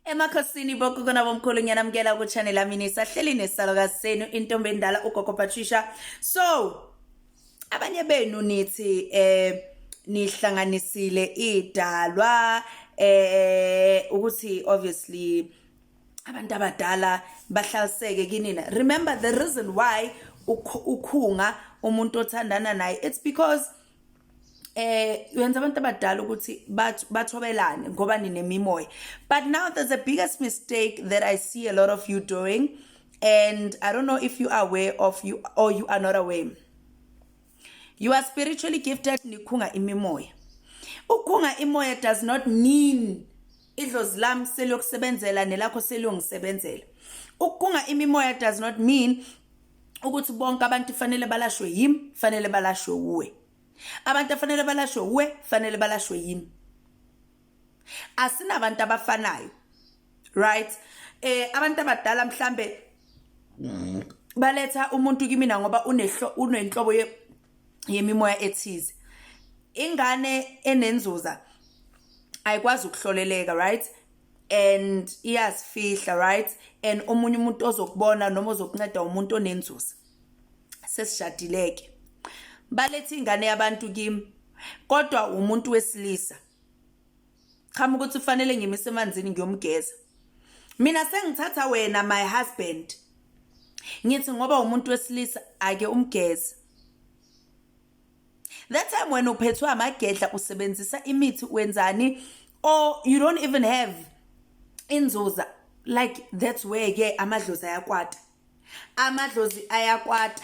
Emakhosini bokugona bomkhulu ngiyanamukela ku channel yami nisahleli nesalokazi senu intombi endala ugogo Patricia. So abanye benu nithi nihlanganisile idalwa ukuthi obviously abantu abadala bahlaliseke kinina. Remember the reason why ukhunga umuntu othandana naye, it's because yenza abantu abadala ukuthi bathobelane ngoba ninemimoya. But now there's a biggest mistake that I see a lot of you doing, and I don't know if you are aware of you or you are not aware. You are spiritually gifted nikhunga imimoya. Ukhunga imoya does not mean idlozi lami seliyokusebenzela nelakho seliyongisebenzela. Ukhunga imimoya does not mean ukuthi bonke abantu fanele balashwe yimi, fanele balashwe uwe. Abantu afanele balashwe uwe, fanele balashwe yimi. Asina abantu abafanayo. Right? Abantu abadala mhlambe baletha umuntu kimina ngoba unenhlobo yemimoya ethize. Ingane enenzuza ayikwazi ukuhloleleka, right? And iyasifihla, right? And omunye umuntu ozokubona noma ozokunceda umuntu onenzuza sesishadileke. Balethi ingane yabantu kimi kodwa umuntu wesilisa. Khama ukuthi ufanele ngimise emanzini ngiyomgeza. Mina sengithatha wena my husband. Ngithi ngoba umuntu wesilisa ake umgeze. That time when uphethwe amagedla usebenzisa imithi wenzani, or you don't even have inzuza, like that's where amadlozi ayakwata. Amadlozi ayakwata.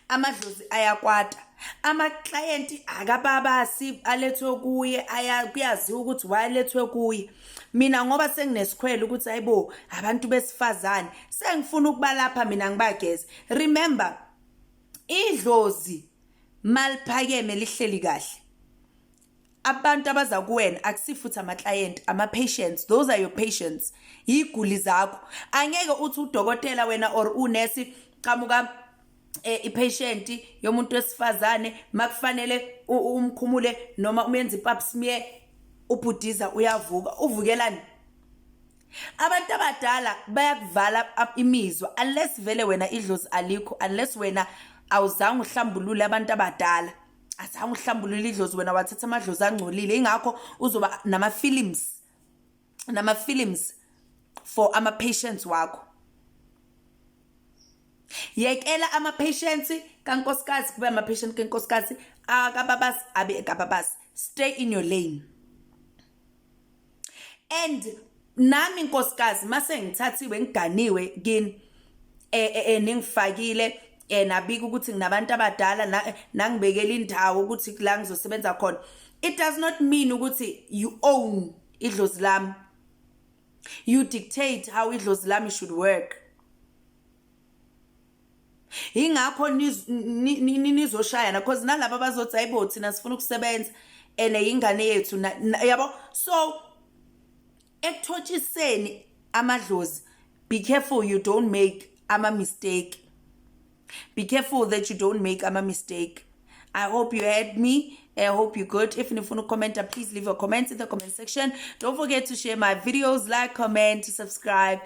Amadlozi ayakwata. Ama-client akababasi alethwe kuye kuyaziwa ukuthi wayelethwe kuye. Mina ngoba senginesikhwele ukuthi hayibo abantu besifazane sengifuna ukubalapha mina ngibageze. Remember, idlozi maliphakeme lihleli kahle. Abantu abaza kuwena akusifutha ama-client, ama-patients, those are your patients. Yiguli zakho. Angeke uthi udokotela wena or unesi qamuka i-patient yomuntu wesifazane makufanele umkhumule noma umenze ipap smear ubhudiza uyavuka. Uvukelani? Abantu abadala bayakuvala imizwa unless vele wena idlozi alikho, unless wena awuzange uhlambulule abantu abadala. Azange uhlambulule idlozi wena wathatha amadlozi angcolile. Ingakho uzoba nama-films for ama-patients wakho. Yekela ama-patients kankosikazi kube ama-patient kankosikazi, akababasi abe ekababasi. Stay in your lane. And nami nkosikazi mase ngithathiwe ngiganiwe kini ningifakile nabika ukuthi nginabantu abadala nangibekela indawo ukuthi la ngizosebenza khona. It does not mean ukuthi you own idlozi lami. You dictate how idlozi lami should work. Ingakho nizoshayana because nalabo bazothi hayibo thina sifuna ukusebenza ingane yethu yabo. So ekuthotshiseni amadlozi, be careful you don't make mistake. Be careful that you don't make a mistake. I hope you heard me. I hope you're good. If you want to comment, please leave a comment in the comment section. Don't forget to share my videos, like, comment, subscribe.